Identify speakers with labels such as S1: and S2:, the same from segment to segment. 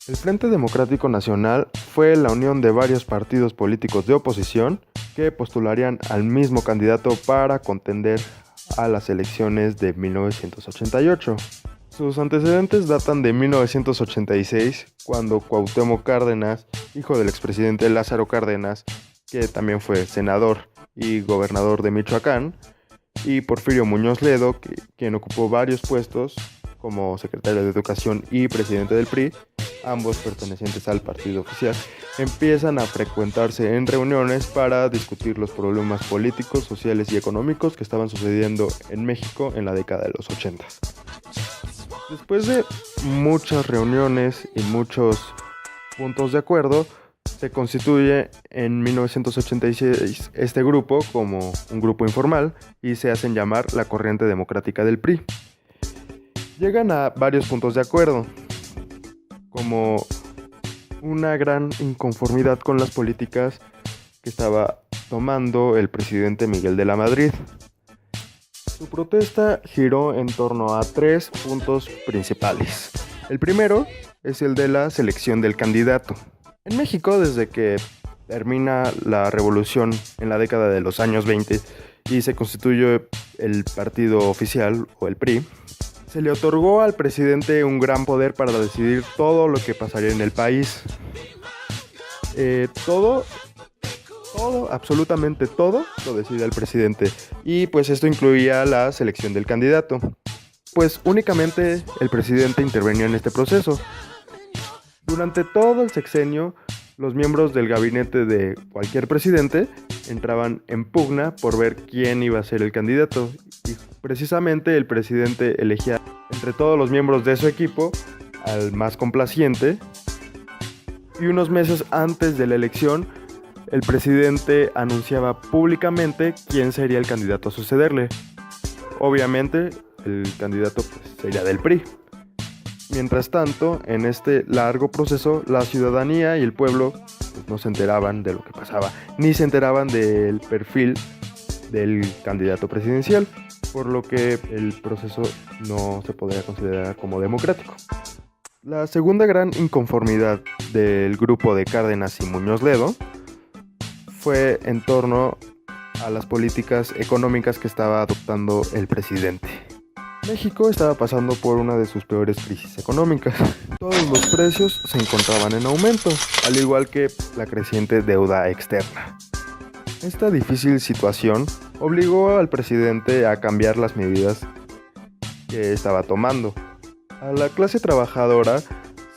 S1: El Frente Democrático Nacional fue la unión de varios partidos políticos de oposición que postularían al mismo candidato para contender a las elecciones de 1988. Sus antecedentes datan de 1986, cuando Cuauhtémoc Cárdenas, hijo del expresidente Lázaro Cárdenas, que también fue senador y gobernador de Michoacán, y Porfirio Muñoz Ledo, quien ocupó varios puestos como secretario de Educación y presidente del PRI, ambos pertenecientes al partido oficial, empiezan a frecuentarse en reuniones para discutir los problemas políticos, sociales y económicos que estaban sucediendo en México en la década de los 80. Después de muchas reuniones y muchos puntos de acuerdo, se constituye en 1986 este grupo como un grupo informal y se hacen llamar la Corriente Democrática del PRI. Llegan a varios puntos de acuerdo, como una gran inconformidad con las políticas que estaba tomando el presidente Miguel de la Madrid. Su protesta giró en torno a 3 puntos principales. El primero es el de la selección del candidato. En México, desde que termina la revolución en la década de los años 20 y se constituye el partido oficial o el PRI, se le otorgó al presidente un gran poder para decidir todo lo que pasaría en el país. Absolutamente todo lo decide el presidente. Y pues esto incluía la selección del candidato. Pues únicamente el presidente intervenía en este proceso. Durante todo el sexenio, los miembros del gabinete de cualquier presidente entraban en pugna por ver quién iba a ser el candidato. Y precisamente el presidente elegía entre todos los miembros de su equipo al más complaciente. Y unos meses antes de la elección, el presidente anunciaba públicamente quién sería el candidato a sucederle. Obviamente, el candidato sería del PRI. Mientras tanto, en este largo proceso, la ciudadanía y el pueblo no se enteraban de lo que pasaba, ni se enteraban del perfil del candidato presidencial, por lo que el proceso no se podría considerar como democrático. La segunda gran inconformidad del grupo de Cárdenas y Muñoz Ledo fue en torno a las políticas económicas que estaba adoptando el presidente. México estaba pasando por una de sus peores crisis económicas. Todos los precios se encontraban en aumento, al igual que la creciente deuda externa. Esta difícil situación obligó al presidente a cambiar las medidas que estaba tomando. A la clase trabajadora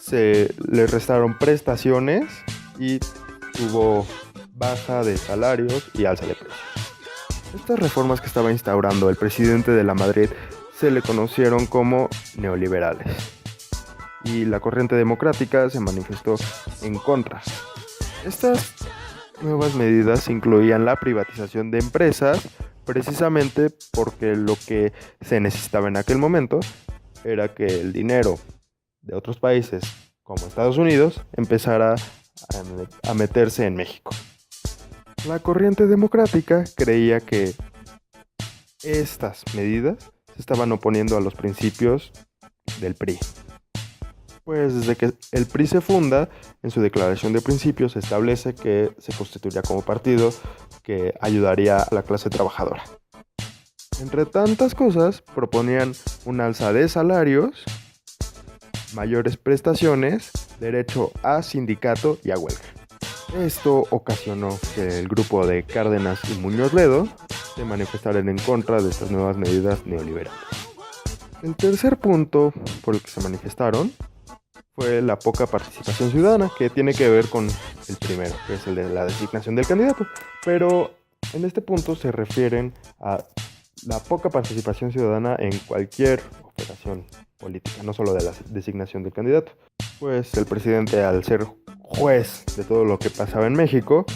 S1: se le restaron prestaciones y tuvo baja de salarios y alza de precios. Estas reformas que estaba instaurando el presidente de la Madrid se le conocieron como neoliberales, y la corriente democrática se manifestó en contra. Estas nuevas medidas incluían la privatización de empresas, precisamente porque lo que se necesitaba en aquel momento era que el dinero de otros países, como Estados Unidos, empezara a meterse en México. La corriente democrática creía que estas medidas se estaban oponiendo a los principios del PRI. Pues desde que el PRI se funda, en su declaración de principios se establece que se constituiría como partido que ayudaría a la clase trabajadora. Entre tantas cosas, proponían un alza de salarios, mayores prestaciones, derecho a sindicato y a huelga. Esto ocasionó que el grupo de Cárdenas y Muñoz Ledo se manifestaran en contra de estas nuevas medidas neoliberales. El tercer punto por el que se manifestaron fue la poca participación ciudadana, que tiene que ver con el primero, que es el de la designación del candidato. Pero en este punto se refieren a la poca participación ciudadana en cualquier operación política, no solo de la designación del candidato. Pues el presidente, al ser juez de todo lo que pasaba en México,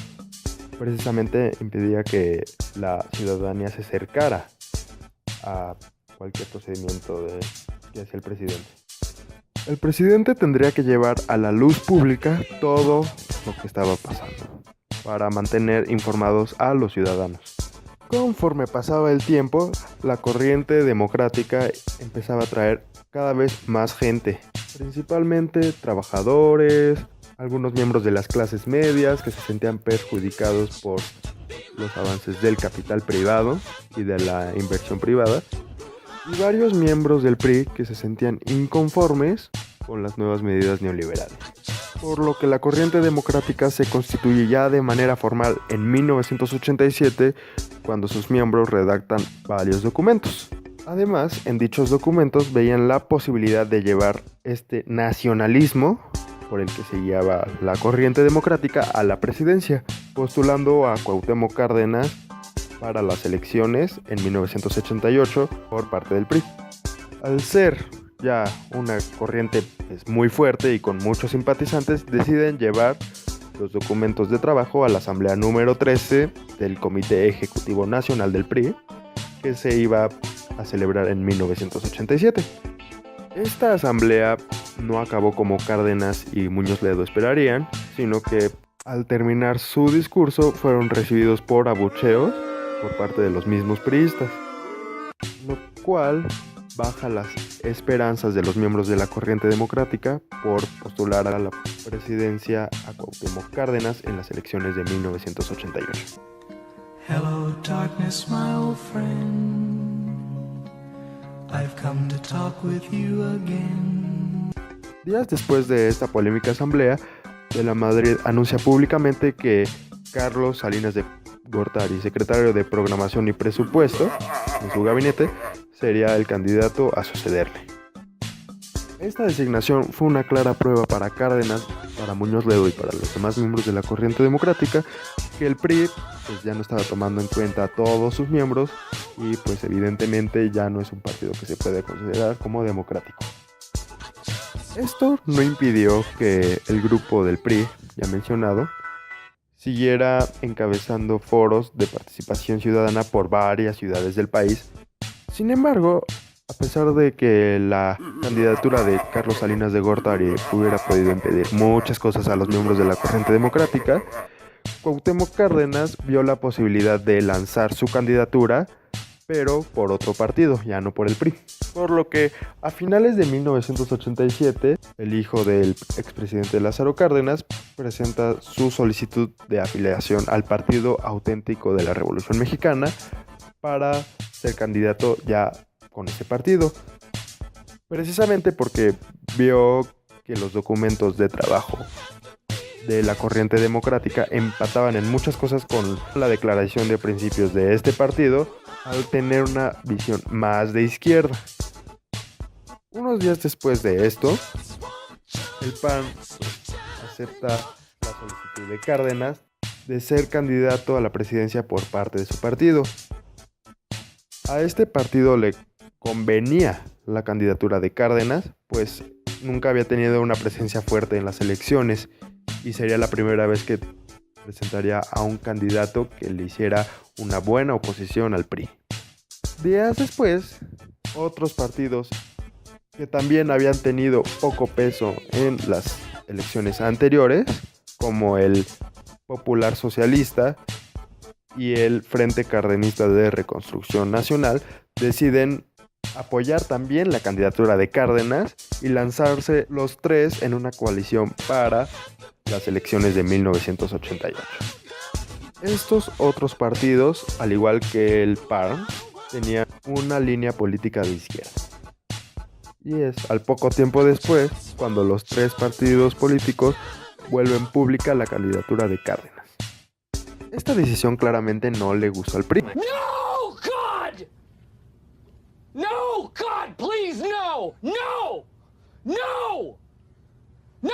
S1: precisamente impedía que la ciudadanía se acercara a cualquier procedimiento que hacía el presidente. El presidente tendría que llevar a la luz pública todo lo que estaba pasando para mantener informados a los ciudadanos. Conforme pasaba el tiempo, la corriente democrática empezaba a traer cada vez más gente, principalmente trabajadores, algunos miembros de las clases medias que se sentían perjudicados por los avances del capital privado y de la inversión privada, y varios miembros del PRI que se sentían inconformes con las nuevas medidas neoliberales. Por lo que la corriente democrática se constituye ya de manera formal en 1987, cuando sus miembros redactan varios documentos. Además, en dichos documentos veían la posibilidad de llevar este nacionalismo por el que se guiaba la corriente democrática a la presidencia, postulando a Cuauhtémoc Cárdenas para las elecciones en 1988 por parte del PRI. Al ser ya una corriente muy fuerte y con muchos simpatizantes, deciden llevar los documentos de trabajo a la asamblea número 13 del Comité Ejecutivo Nacional del PRI, que se iba a celebrar en 1987. Esta asamblea no acabó como Cárdenas y Muñoz Ledo esperarían, sino que al terminar su discurso fueron recibidos por abucheos por parte de los mismos priistas, lo cual baja las esperanzas de los miembros de la corriente democrática por postular a la presidencia a Cuauhtémoc Cárdenas en las elecciones de 1988.
S2: Hello, darkness, my old friend. I've come to talk with you again.
S1: Días después de esta polémica asamblea, de la Madrid anuncia públicamente que Carlos Salinas de Gortari, secretario de Programación y Presupuesto en su gabinete, sería el candidato a sucederle. Esta designación fue una clara prueba para Cárdenas, para Muñoz Ledo y para los demás miembros de la corriente democrática que el PRI pues ya no estaba tomando en cuenta a todos sus miembros y pues evidentemente ya no es un partido que se puede considerar como democrático. Esto no impidió que el grupo del PRI, ya mencionado, siguiera encabezando foros de participación ciudadana por varias ciudades del país. Sin embargo, a pesar de que la candidatura de Carlos Salinas de Gortari hubiera podido impedir muchas cosas a los miembros de la corriente democrática, Cuauhtémoc Cárdenas vio la posibilidad de lanzar su candidatura, pero por otro partido, ya no por el PRI. Por lo que a finales de 1987, el hijo del expresidente Lázaro Cárdenas presenta su solicitud de afiliación al Partido Auténtico de la Revolución Mexicana para ser candidato ya con ese partido, precisamente porque vio que los documentos de trabajo de la corriente democrática empataban en muchas cosas con la declaración de principios de este partido, al tener una visión más de izquierda. Unos días después de esto, el PAN acepta la solicitud de Cárdenas de ser candidato a la presidencia por parte de su partido. A este partido le convenía la candidatura de Cárdenas, pues nunca había tenido una presencia fuerte en las elecciones y sería la primera vez que presentaría a un candidato que le hiciera una buena oposición al PRI. Días después, otros partidos que también habían tenido poco peso en las elecciones anteriores, como el Popular Socialista y el Frente Cardenista de Reconstrucción Nacional, deciden apoyar también la candidatura de Cárdenas y lanzarse los tres en una coalición para las elecciones de 1988. Estos otros partidos, al igual que el PAN, tenían una línea política de izquierda. Y es al poco tiempo después cuando los tres partidos políticos vuelven pública la candidatura de Cárdenas. Esta decisión claramente no le gustó al PRI.
S3: No, God! No, God, please, no! No! No! No!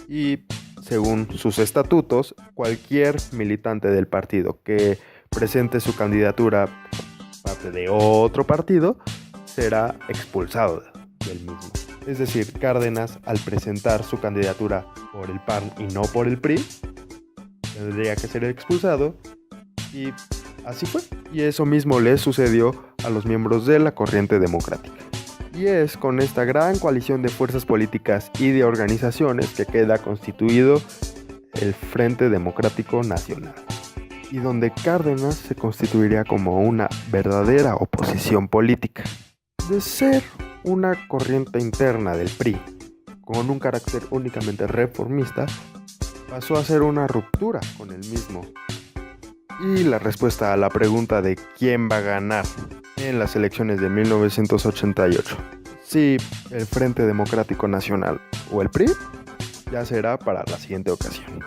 S1: Y según sus estatutos, cualquier militante del partido que presente su candidatura por parte de otro partido será expulsado del mismo. Es decir, Cárdenas, al presentar su candidatura por el PAN y no por el PRI, tendría que ser expulsado, y así fue. Y eso mismo le sucedió a los miembros de la corriente democrática. Y es con esta gran coalición de fuerzas políticas y de organizaciones que queda constituido el Frente Democrático Nacional, y donde Cárdenas se constituiría como una verdadera oposición política. De ser una corriente interna del PRI, con un carácter únicamente reformista, pasó a ser una ruptura con el mismo. Y la respuesta a la pregunta de quién va a ganar en las elecciones de 1988, si el Frente Democrático Nacional o el PRI, ya será para la siguiente ocasión.